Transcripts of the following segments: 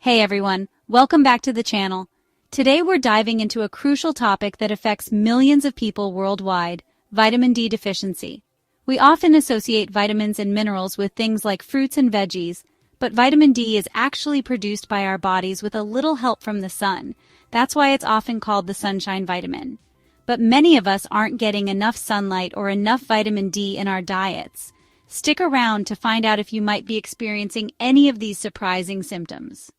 Hey everyone, welcome back to the channel. Today we're diving into a crucial topic that affects millions of people worldwide, vitamin D deficiency. We often associate vitamins and minerals with things like fruits and veggies, but vitamin D is actually produced by our bodies with a little help from the sun. That's why it's often called the sunshine vitamin. But many of us aren't getting enough sunlight or enough vitamin D in our diets. Stick around to find out if you might be experiencing any of these surprising symptoms.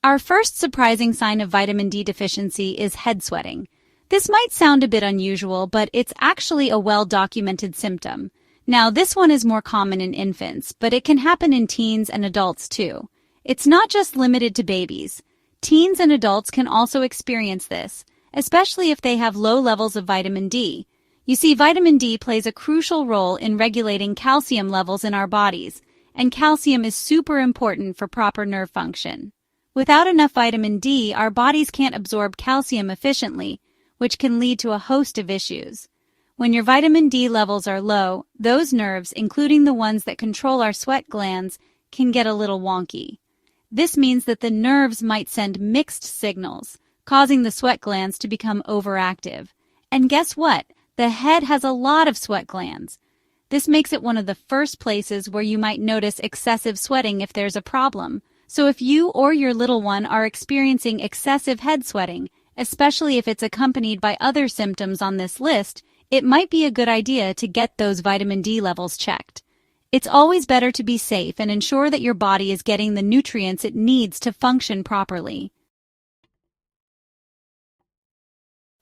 Our first surprising sign of vitamin D deficiency is head sweating. This might sound a bit unusual, but it's actually a well-documented symptom. Now, this one is more common in infants, but it can happen in teens and adults too. It's not just limited to babies. Teens and adults can also experience this, especially if they have low levels of vitamin D. You see, vitamin D plays a crucial role in regulating calcium levels in our bodies, and calcium is super important for proper nerve function. Without enough vitamin D, our bodies can't absorb calcium efficiently, which can lead to a host of issues. When your vitamin D levels are low, those nerves, including the ones that control our sweat glands, can get a little wonky. This means that the nerves might send mixed signals, causing the sweat glands to become overactive. And guess what? The head has a lot of sweat glands. This makes it one of the first places where you might notice excessive sweating if there's a problem. So if you or your little one are experiencing excessive head sweating, especially if it's accompanied by other symptoms on this list, it might be a good idea to get those vitamin D levels checked. It's always better to be safe and ensure that your body is getting the nutrients it needs to function properly.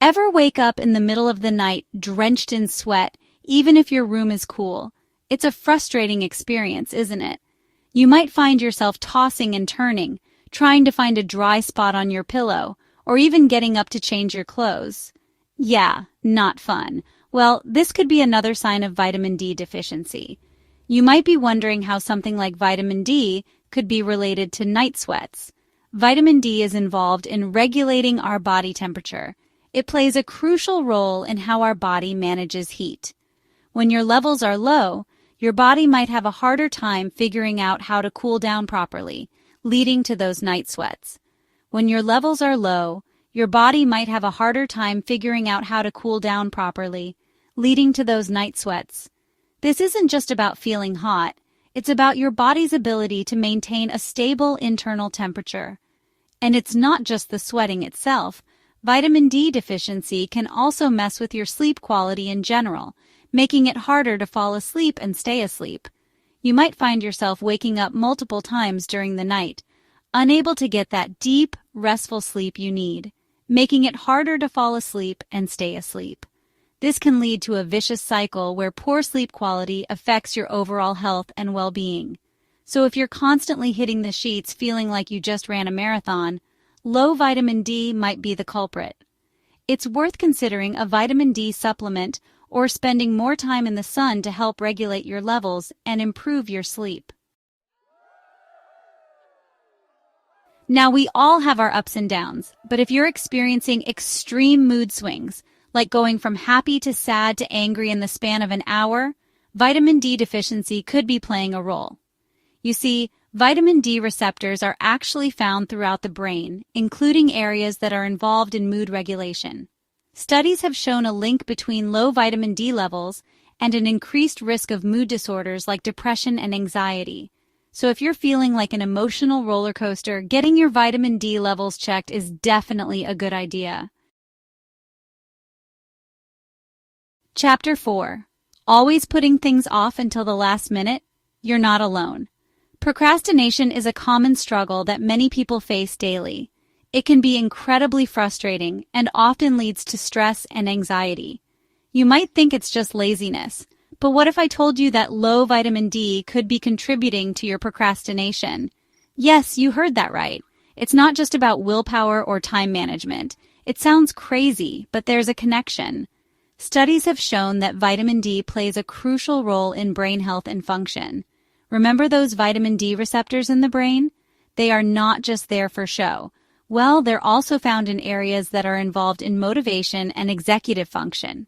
Ever wake up in the middle of the night drenched in sweat, even if your room is cool? It's a frustrating experience, isn't it? You might find yourself tossing and turning, trying to find a dry spot on your pillow, or even getting up to change your clothes. Yeah, not fun. Well, this could be another sign of vitamin D deficiency. You might be wondering how something like vitamin D could be related to night sweats. Vitamin D is involved in regulating our body temperature. It plays a crucial role in how our body manages heat. When your levels are low, your body might have a harder time figuring out how to cool down properly, leading to those night sweats. When your levels are low, your body might have a harder time figuring out how to cool down properly, leading to those night sweats. This isn't just about feeling hot, it's about your body's ability to maintain a stable internal temperature. And it's not just the sweating itself. Vitamin D deficiency can also mess with your sleep quality in general, making it harder to fall asleep and stay asleep. You might find yourself waking up multiple times during the night, unable to get that deep, restful sleep you need, making it harder to fall asleep and stay asleep. This can lead to a vicious cycle where poor sleep quality affects your overall health and well-being. So if you're constantly hitting the sheets feeling like you just ran a marathon, low vitamin D might be the culprit. It's worth considering a vitamin D supplement or spending more time in the sun to help regulate your levels and improve your sleep. Now, we all have our ups and downs, but if you're experiencing extreme mood swings, like going from happy to sad to angry in the span of an hour, vitamin D deficiency could be playing a role. You see, vitamin D receptors are actually found throughout the brain, including areas that are involved in mood regulation. Studies have shown a link between low vitamin D levels and an increased risk of mood disorders like depression and anxiety. So if you're feeling like an emotional roller coaster, getting your vitamin D levels checked is definitely a good idea. Chapter 4. Always putting things off until the last minute? You're not alone. Procrastination is a common struggle that many people face daily. It can be incredibly frustrating and often leads to stress and anxiety. You might think it's just laziness, but what if I told you that low vitamin D could be contributing to your procrastination? Yes, you heard that right. It's not just about willpower or time management. It sounds crazy, but there's a connection. Studies have shown that vitamin D plays a crucial role in brain health and function. Remember those vitamin D receptors in the brain? They are not just there for show. Well, they're also found in areas that are involved in motivation and executive function.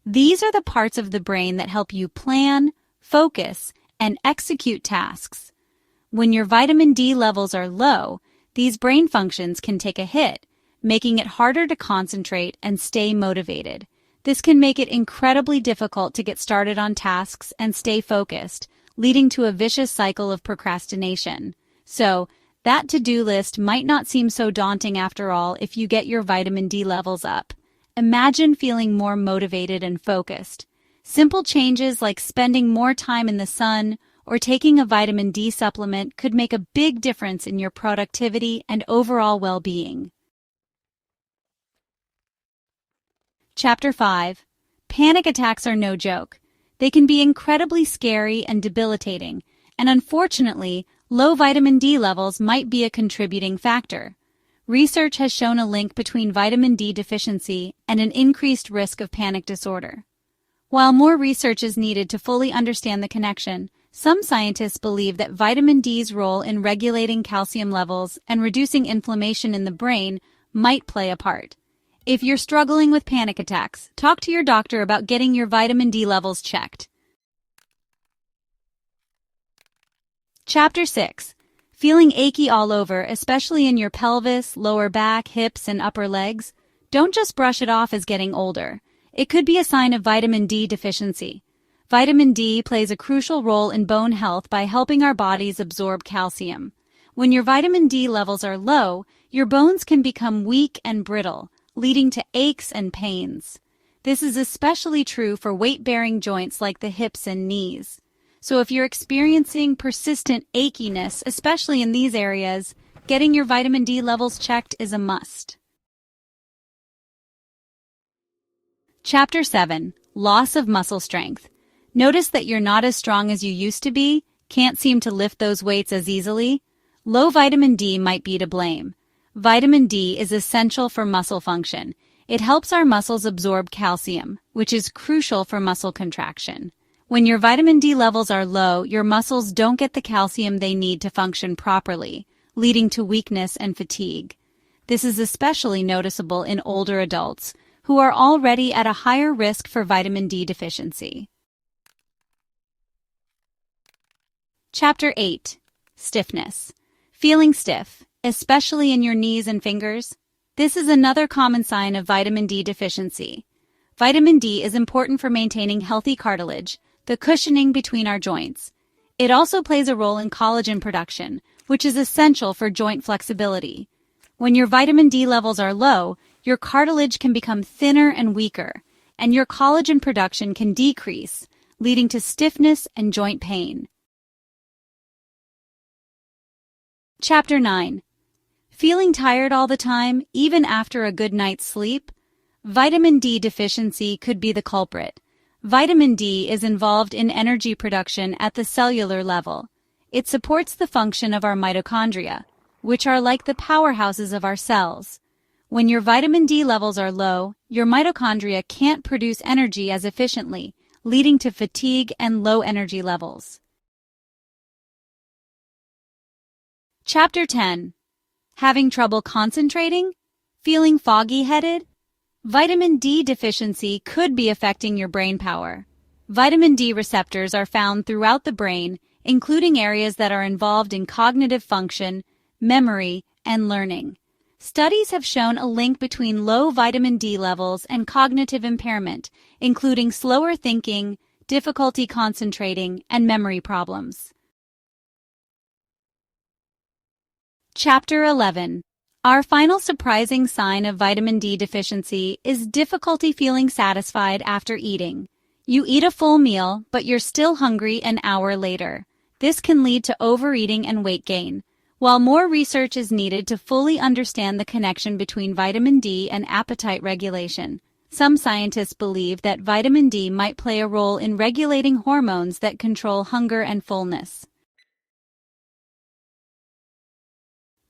These are the parts of the brain that help you plan, focus, and execute tasks. When your vitamin D levels are low, these brain functions can take a hit, making it harder to concentrate and stay motivated. This can make it incredibly difficult to get started on tasks and stay focused, leading to a vicious cycle of procrastination. So, that to-do list might not seem so daunting after all if you get your vitamin D levels up. Imagine feeling more motivated and focused. Simple changes like spending more time in the sun or taking a vitamin D supplement could make a big difference in your productivity and overall well-being. Chapter 5. Panic attacks are no joke. They can be incredibly scary and debilitating, and unfortunately, low vitamin D levels might be a contributing factor. Research has shown a link between vitamin D deficiency and an increased risk of panic disorder. While more research is needed to fully understand the connection, some scientists believe that vitamin D's role in regulating calcium levels and reducing inflammation in the brain might play a part. If you're struggling with panic attacks, talk to your doctor about getting your vitamin D levels checked. Chapter 6. Feeling achy all over, especially in your pelvis, lower back, hips, and upper legs? Don't just brush it off as getting older. It could be a sign of vitamin D deficiency. Vitamin D plays a crucial role in bone health by helping our bodies absorb calcium. When your vitamin D levels are low, your bones can become weak and brittle, leading to aches and pains. This is especially true for weight-bearing joints like the hips and knees. So if you're experiencing persistent achiness, especially in these areas, getting your vitamin D levels checked is a must. Chapter 7. Loss of muscle strength. Notice that you're not as strong as you used to be, can't seem to lift those weights as easily? Low vitamin D might be to blame. Vitamin D is essential for muscle function. It helps our muscles absorb calcium, which is crucial for muscle contraction. When your vitamin D levels are low, your muscles don't get the calcium they need to function properly, leading to weakness and fatigue. This is especially noticeable in older adults, who are already at a higher risk for vitamin D deficiency. Chapter 8. Stiffness. Feeling stiff, especially in your knees and fingers? This is another common sign of vitamin D deficiency. Vitamin D is important for maintaining healthy cartilage, the cushioning between our joints. It also plays a role in collagen production, which is essential for joint flexibility. When your vitamin D levels are low, your cartilage can become thinner and weaker, and your collagen production can decrease, leading to stiffness and joint pain. Chapter 9. Feeling tired all the time, even after a good night's sleep? Vitamin D deficiency could be the culprit. Vitamin D is involved in energy production at the cellular level. It supports the function of our mitochondria, which are like the powerhouses of our cells. When your vitamin D levels are low, your mitochondria can't produce energy as efficiently, leading to fatigue and low energy levels. Chapter 10. Having trouble concentrating? Feeling foggy-headed? Vitamin D deficiency could be affecting your brain power. Vitamin D receptors are found throughout the brain, including areas that are involved in cognitive function, memory, and learning. Studies have shown a link between low vitamin D levels and cognitive impairment, including slower thinking, difficulty concentrating, and memory problems. Chapter 11. Our final surprising sign of vitamin D deficiency is difficulty feeling satisfied after eating. You eat a full meal, but you're still hungry an hour later. This can lead to overeating and weight gain. While more research is needed to fully understand the connection between vitamin D and appetite regulation, some scientists believe that vitamin D might play a role in regulating hormones that control hunger and fullness.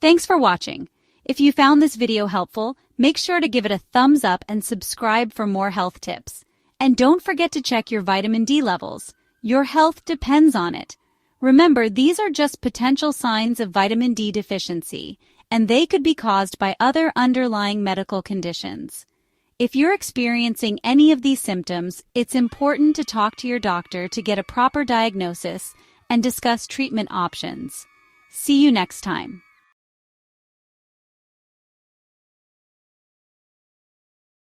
Thanks for watching. If you found this video helpful, make sure to give it a thumbs up and subscribe for more health tips. And don't forget to check your vitamin D levels. Your health depends on it. Remember, these are just potential signs of vitamin D deficiency, and they could be caused by other underlying medical conditions. If you're experiencing any of these symptoms, it's important to talk to your doctor to get a proper diagnosis and discuss treatment options. See you next time.